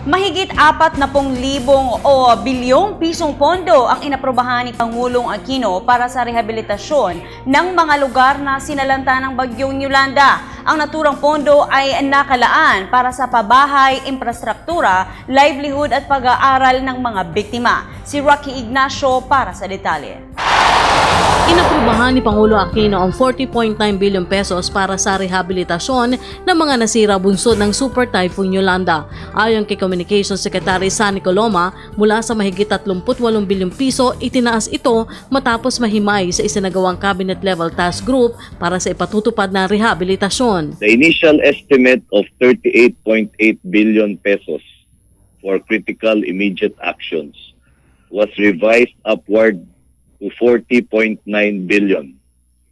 Mahigit 40,000 o bilyong pisong pondo ang inaprubahan ni Pangulong Aquino para sa rehabilitasyon ng mga lugar na sinalanta ng Bagyong Yolanda. Ang naturang pondo ay nakalaan para sa pabahay, infrastruktura, livelihood at pag-aaral ng mga biktima. Si Rocky Ignacio para sa detalye. Inaprubahan ni Pangulo Aquino ang 40.9 billion pesos para sa rehabilitasyon ng mga nasira bunsod ng Super Typhoon Yolanda. Ayon kay Communications Secretary Sunny Coloma, mula sa mahigit 38 bilyong piso, itinaas ito matapos mahimay sa isinagawang cabinet level task group para sa ipatutupad na rehabilitasyon. The initial estimate of 38.8 billion pesos for critical immediate actions was revised upward to 40.9 billion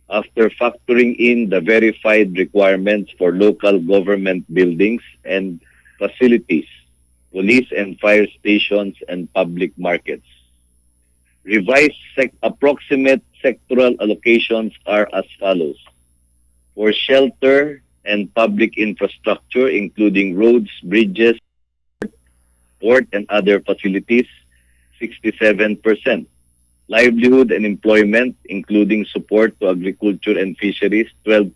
after factoring in the verified requirements for local government buildings and facilities, police and fire stations, and public markets. Revised approximate sectoral allocations are as follows. For shelter and public infrastructure, including roads, bridges, port, and other facilities, 67%. Livelihood and employment, including support to agriculture and fisheries, 12%.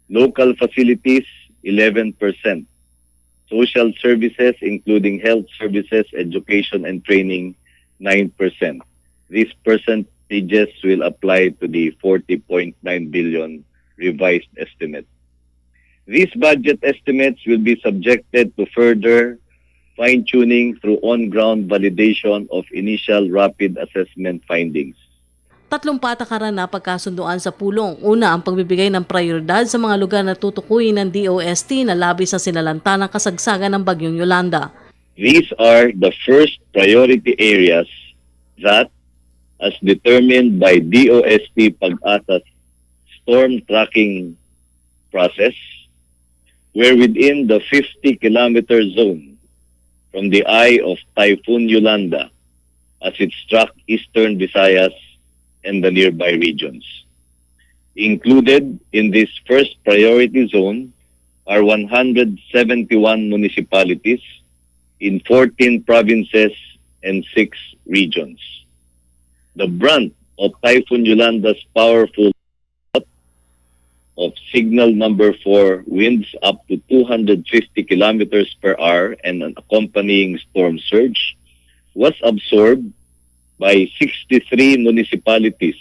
Local facilities, 11%. Social services, including health services, education, and training, 9%. These percentages will apply to the 40.9 billion revised estimate. These budget estimates will be subjected to further fine-tuning through on-ground validation of initial rapid assessment findings. Tatlong patakaran na pagkasunduan sa pulong. Una, ang pagbibigay ng prioridad sa mga lugar na tutukuyin ng DOST na labis sa sinalanta ng kasagsagan ng Bagyong Yolanda. These are the first priority areas that, as determined by DOST Pag-asa's storm tracking process, were within the 50-kilometer zone from the eye of Typhoon Yolanda as it struck eastern Visayas and the nearby regions. Included in this first priority zone are 171 municipalities in 14 provinces and 6 regions. The brunt of Typhoon Yolanda's powerful of signal number 4 winds up to 250 kilometers per hour and an accompanying storm surge was absorbed by 63 municipalities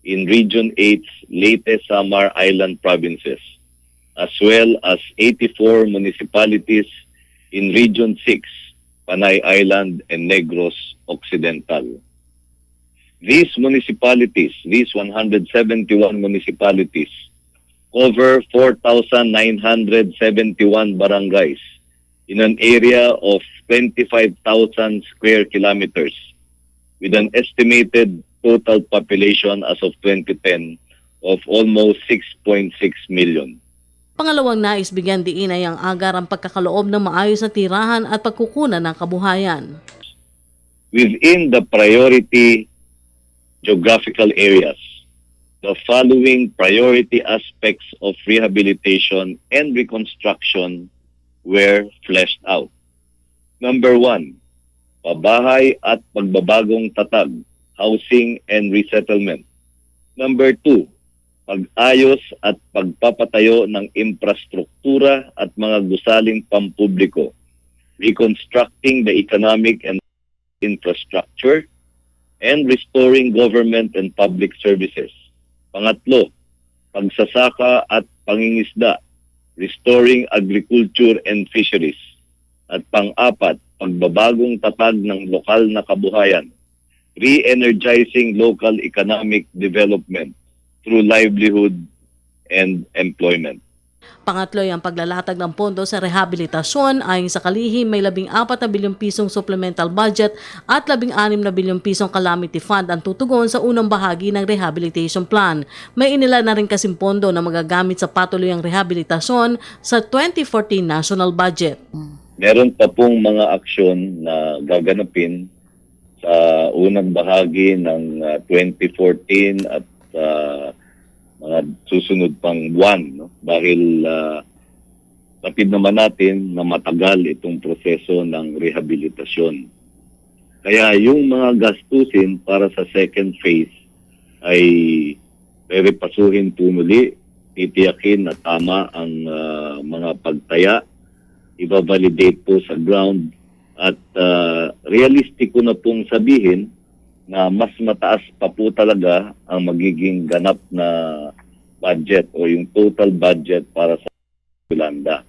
in Region 8's Leyte Samar Island provinces, as well as 84 municipalities in Region 6, Panay Island and Negros Occidental. These 171 municipalities, cover 4,971 barangays in an area of 25,000 square kilometers with an estimated total population as of 2010 of almost 6.6 million. Pangalawang nais bigyan diin ay ang agarang pagkakaloob ng maayos na tirahan at pagkukunan ng kabuhayan. Within the priority geographical areas, the following priority aspects of rehabilitation and reconstruction were fleshed out. Number 1, pabahay at pagbabagong tatag, housing and resettlement. Number 2, pag-ayos at pagpapatayo ng infrastruktura at mga gusaling pampubliko, reconstructing the economic and infrastructure, and restoring government and public services. Pangatlo, pagsasaka at pangingisda, restoring agriculture and fisheries. At pang-apat, pagbabagong tatag ng lokal na kabuhayan, re-energizing local economic development through livelihood and employment. Pangatlo ay ang paglalatag ng pondo sa rehabilitasyon. Ayon sa kalihim, may 14 na bilyong pisong supplemental budget at 16 na bilyong pisong calamity fund ang tutugon sa unang bahagi ng rehabilitation plan. May inila na rin kasing pondo na magagamit sa patuloyang rehabilitasyon sa 2014 national budget. Meron pa pong mga aksyon na gaganapin sa unang bahagi ng 2014 at mga susunod pang buwan, no? Dahil batid naman natin na matagal itong proseso ng rehabilitasyon. Kaya yung mga gastusin para sa second phase ay repasuhin po muli, titiyakin na tama ang mga pagtaya, ibabalidate po sa ground at realistic ko na pong sabihin na mas mataas pa po talaga ang magiging ganap na budget o yung total budget para sa Yolanda.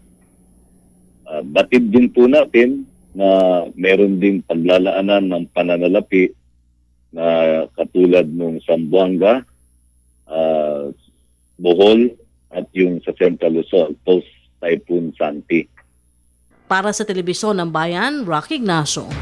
Batid din po natin na meron ding paglalaanan ng pananalapi na katulad nung Zamboanga, Bohol at yung sa Central Luzon, post-Typhoon Santi. Para sa Telebisyon ng Bayan, Rocky Ignacio.